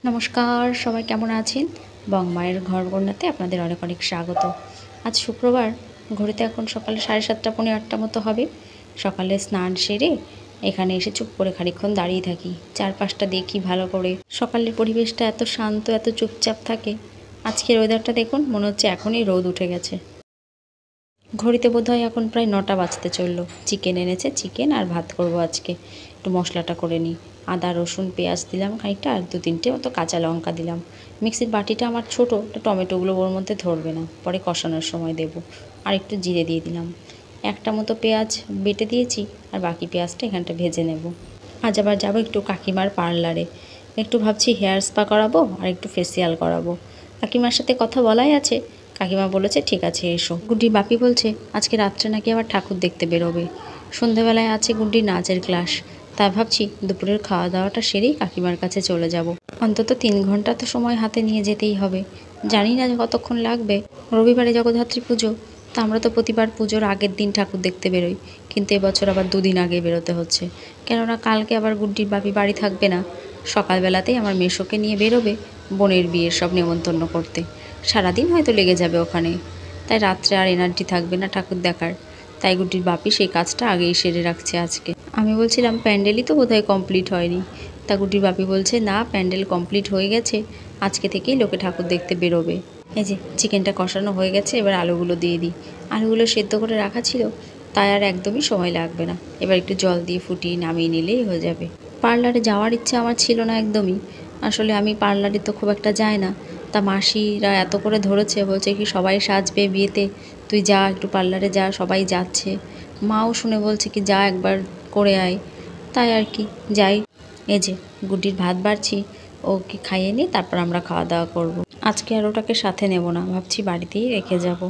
নমস্কার, সবাই কেমন আছেন? বংমায়ের ঘরকন্নাতে আপনাদের অনেক অনেক স্বাগত। আজ শুক্রবার, ঘড়িতে এখন সকাল 7:30 পৌনে 8টা মতো হবে। সকালে স্নান সেরে এখানে এসে চুপ করে খানিকক্ষণ দাঁড়িয়ে থাকি, চারপাশটা দেখি ভালো করে। সকালের পরিবেশটা এত শান্ত, এত চুপচাপ থাকে। আজকের ওয়েদারটা দেখুন, মনে হচ্ছে এখনই রোদ উঠে গেছে। ঘড়িতে বোধহয় এখন প্রায় 9টা বাজতে চললো। চিকেন এনেছে, চিকেন আর ভাত করব আজকে। একটু মশলাটা করে নিই। আদা রসুন পেঁয়াজ দিলাম খানিকটা, আর 2-3টে মতো কাঁচা লঙ্কা দিলাম। মিক্সির বাটিটা আমার ছোটো, টমেটোগুলো ওর মধ্যে ধরবে না, পরে কষানোর সময় দেব। আর একটু জিরে দিয়ে দিলাম। একটা মতো পেঁয়াজ বেটে দিয়েছি, আর বাকি পেঁয়াজটা এখানটা ভেজে নেব। আজ আবার যাবো একটু কাকিমার পার্লারে। একটু ভাবছি হেয়ার স্পা করাবো আর একটু ফেসিয়াল করাবো। কাকিমার সাথে কথা বলাই আছে। কাকিমা বলেছে ঠিক আছে এসো। গুড্ডির বাপি বলছে আজকে রাত্রে নাকি আবার ঠাকুর দেখতে বেরোবে। সন্ধেবেলায় আছে গুড্ডির নাচের ক্লাস। তাই ভাবছি দুপুরের খাওয়া দাওয়াটা সেরেই কাকিমার কাছে চলে যাব। অন্তত 3 ঘন্টা তো সময় হাতে নিয়ে যেতেই হবে। জানি না কতক্ষণ লাগবে। রবিবারে জগদ্ধাত্রী পুজো, তা আমরা তো প্রতিবার পুজোর আগের দিন ঠাকুর দেখতে বেরোই, কিন্তু এবছর আবার 2 দিন আগে বেরোতে হচ্ছে। কেননা কালকে আবার গুড্ডির বাপি বাড়ি থাকবে না। সকালবেলাতেই আমার মেসোকে নিয়ে বেরোবে বোনের বিয়ের সব নেমন্তন্ন করতে। সারাদিন হয়তো লেগে যাবে ওখানে। তাই রাত্রে আর এনার্জি থাকবে না ঠাকুর দেখার। তাই গুড্ডির বাপি সেই কাজটা আগেই সেরে রাখছে আজকে। আমি বলছিলাম প্যান্ডেলই তো বোধহয় কমপ্লিট হয়নি। তা গুড্ডির বাপি বলছে না, প্যান্ডেল কমপ্লিট হয়ে গেছে, আজকে থেকেই লোকে ঠাকুর দেখতে বেরোবে। এই যে চিকেনটা কষানো হয়ে গেছে, এবার আলুগুলো দিয়ে দিই। আলুগুলো সেদ্ধ করে রাখা ছিল, তাই আর একদমই সময় লাগবে না। এবার একটু জল দিয়ে ফুটিয়ে নামিয়ে নিলেই হয়ে যাবে। পার্লারে যাওয়ার ইচ্ছা আমার ছিল না একদমই। আসলে আমি পার্লারে তো খুব একটা যাই না। তা মাসিরা এত করে ধরেছে, বলছে কি সবাই সাজবে বিয়েতে, তুই যা একটু পার্লারে যা, সবাই যাচ্ছে। মাও শুনে বলছে কি যা একবার করে আয়। তাই আর কি যাই। এই যে গুড্ডির ভাত বাড়ছি, ওকে খাইয়ে নিই, তারপর আমরা খাওয়া দাওয়া করব। আজকে আর ওটাকে সাথে নেব না, ভাবছি বাড়িতেই রেখে যাব।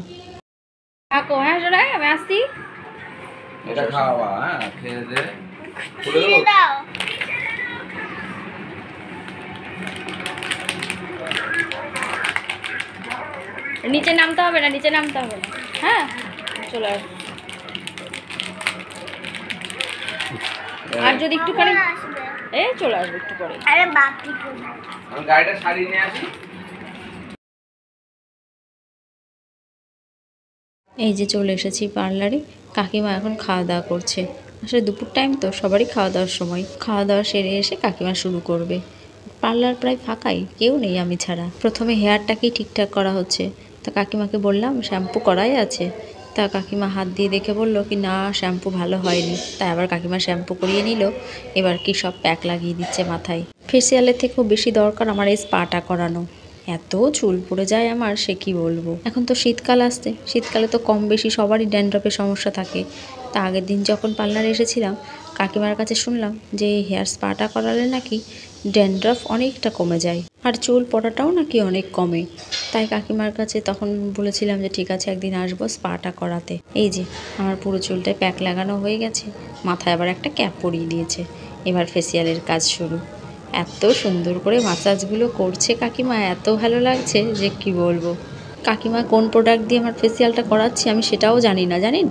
থাকো হ্যাঁ সোনাই, আমি আসছি। এটা খাওয়া, হ্যাঁ খেয়ে দে। নিচে নামতে হবে না, নিচে নামতে হবে না। হ্যাঁ চলে আস। আর যদি একটুখানি চলে আসবে একটু পরে। আমি গাড়িটা সারিয়ে নিয়ে আসি। এই যে চলে এসেছি পার্লারে। কাকিমা এখন খাওয়া দাওয়া করছে। আসলে দুপুর টাইম তো সবারই খাওয়া দাওয়ার সময়। খাওয়া দাওয়া সেরে এসে কাকিমা শুরু করবে। পার্লার প্রায় ফাঁকাই, কেউ নেই আমি ছাড়া। প্রথমে হেয়ারটাকেই ঠিকঠাক করা হচ্ছে। তা কাকিমাকে বললাম শ্যাম্পু করাই আছে। তা কাকিমা হাত দিয়ে দেখে বলল কি না, শ্যাম্পু ভালো হয়নি। তাই আবার কাকিমা শ্যাম্পু করিয়ে নিল। এবার কি সব প্যাক লাগিয়ে দিচ্ছে মাথায়। ফেসিয়ালের থেকেও বেশি দরকার আমার এই স্পাটা করানো। এত চুল পড়ে যায় আমার, সে কি বলবো। এখন তো শীতকাল আসছে, শীতকালে তো কম বেশি সবারই ড্যান্ড্রফের সমস্যা থাকে। তা আগের দিন যখন পার্লারে এসেছিলাম, কাকিমার কাছে শুনলাম যে হেয়ার স্পাটা করালে নাকি ড্যান্ড্রফ অনেকটা কমে যায়, আর চুল পড়াটাও নাকি অনেক কমে। তাই কাকিমার কাছে তখন বলেছিলাম যে ঠিক আছে একদিন আসবো স্পাটা করাতে। এই যে আমার পুরো চুলটায় প্যাক লাগানো হয়ে গেছে, মাথায় আবার একটা ক্যাপ পরিয়ে দিয়েছে। এবার ফেসিয়ালের কাজ শুরু। এত সুন্দর করে মাসাজগুলো করছে কাকিমা, এত ভালো লাগছে যে কি বলবো। কাকিমা কোন প্রোডাক্ট দিয়ে আমার ফেসিয়ালটা করাচ্ছি আমি সেটাও জানি না, জানেন।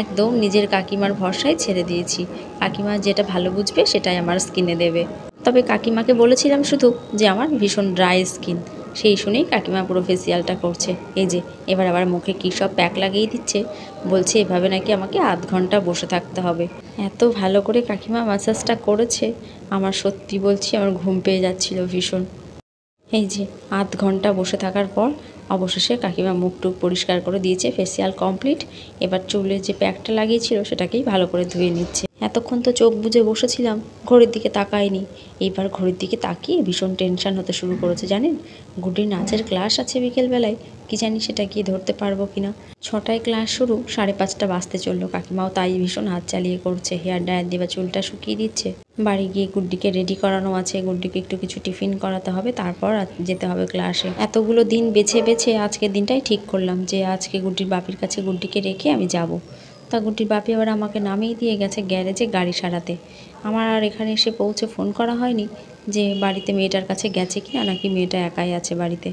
একদম নিজের কাকিমার ভরসায় ছেড়ে দিয়েছি। কাকিমা যেটা ভালো বুঝবে সেটাই আমার স্কিনে দেবে। তবে কাকিমাকে বলেছিলাম শুধু যে আমার ভীষণ ড্রাই স্কিন, সেই শুনেই কাকিমা পুরো ফেসিয়ালটা করছে। এই যে এবার আবার মুখে কী সব প্যাক লাগিয়ে দিচ্ছে। বলছে এভাবে নাকি আমাকে আধ ঘন্টা বসে থাকতে হবে। এত ভালো করে কাকিমা ম্যাসাজটা করেছে, আমার সত্যি বলছি আমার ঘুম পেয়ে যাচ্ছিল ভীষণ। এই যে আধ ঘন্টা বসে থাকার পর অবশেষে কাকিমা মুখ টুক পরিষ্কার করে দিয়েছে, ফেসিয়াল কমপ্লিট। এবার চুলে যে প্যাকটা লাগিয়েছিল সেটাকেই ভালো করে ধুয়ে নিচ্ছে। এতক্ষণ তো চোখ বুজে বসেছিলাম, ঘড়ির দিকে তাকাইনি। এইবার ঘড়ির দিকে তাকিয়ে ভীষণ টেনশান হতে শুরু করেছে, জানেন। গুডির নাচের ক্লাস আছে বিকেলবেলায়, কি জানি সেটা গিয়ে ধরতে পারবো কিনা। 6টায় ক্লাস শুরু, 5:30 বাজতে চললো। কাকিমাও তাই ভীষণ হাত চালিয়ে করছে, হেয়ার ড্রায়ার দিয়ে চুলটা শুকিয়ে দিচ্ছে। বাড়ি গিয়ে গুড্ডিকে রেডি করানো আছে, গুড্ডিকে একটু কিছু টিফিন করাতে হবে, তারপর যেতে হবে ক্লাসে। এতগুলো দিন বেছে বেছে আজকের দিনটাই ঠিক করলাম যে আজকে গুড্ডির বাপির কাছে গুড্ডিকে রেখে আমি যাব। তা গুড্ডির বাপি আবার আমাকে নামিয়ে দিয়ে গেছে গ্যারেজে গাড়ি সারাতে। আমার আর এখানে এসে পৌঁছে ফোন করা হয়নি যে বাড়িতে মেয়েটার কাছে গেছে কি না, নাকি মেয়েটা একাই আছে বাড়িতে।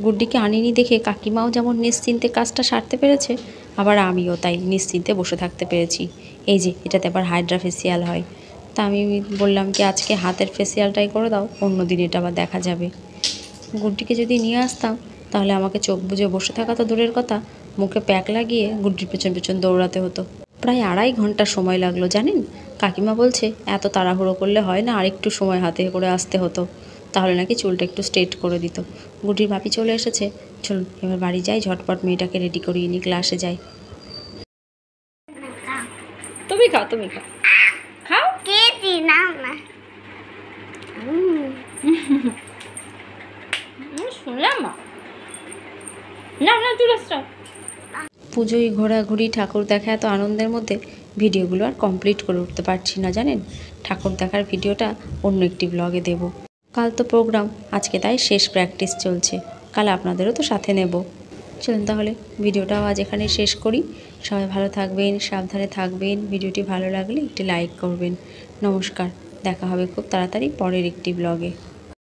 গুড্ডিকে আনিনি দেখে কাকিমাও যেমন নিশ্চিন্তে কাজটা সারতে পেরেছে, আবার আমিও তাই নিশ্চিন্তে বসে থাকতে পেরেছি। এই যে এটাতে আবার হাইড্রা ফেসিয়াল হয়। তা আমি বললাম কি আজকে হাতের ফেসিয়ালটাই করে দাও, অন্য দিন এটা আবার দেখা যাবে। গুড্ডিকে যদি নিয়ে আসতাম তাহলে আমাকে চোখ বুজে বসে থাকা তো দূরের কথা, মুখে প্যাক লাগিয়ে গুড্ডির পেছন পেছন দৌড়াতে হতো। প্রায় 2.5 ঘন্টা সময় লাগলো জানেন। কাকিমা বলছে এত তাড়াহুড়ো করলে হয় না, আর একটু সময় হাতে করে আসতে হতো, তাহলে নাকি চুলটা একটু স্ট্রেট করে দিত। গুড্ডির ভাবি চলে এসেছে, চলুন এবার বাড়ি যাই, ঝটপট মেয়েটাকে রেডি করিয়ে নিই, ক্লাসে যাই। তুমি খাও, তুমি খাও, খাও। শুনলাম না না চুলাসটা। পুজোয় ঘোরাঘুরি, ঠাকুর দেখা, এত আনন্দের মধ্যে ভিডিওগুলো আর কমপ্লিট করে উঠতে পারছি না জানেন। ঠাকুর দেখার ভিডিওটা অন্য একটি ব্লগে দেব। কাল তো প্রোগ্রাম, আজকে তাই শেষ প্র্যাকটিস চলছে, কাল আপনাদেরও তো সাথে নেব। চলুন তাহলে ভিডিওটাও আজ এখানে শেষ করি। সবাই ভালো থাকবেন, সাবধানে থাকবেন। ভিডিওটি ভালো লাগলে একটি লাইক করবেন। নমস্কার, দেখা হবে খুব তাড়াতাড়ি পরের একটি ব্লগে।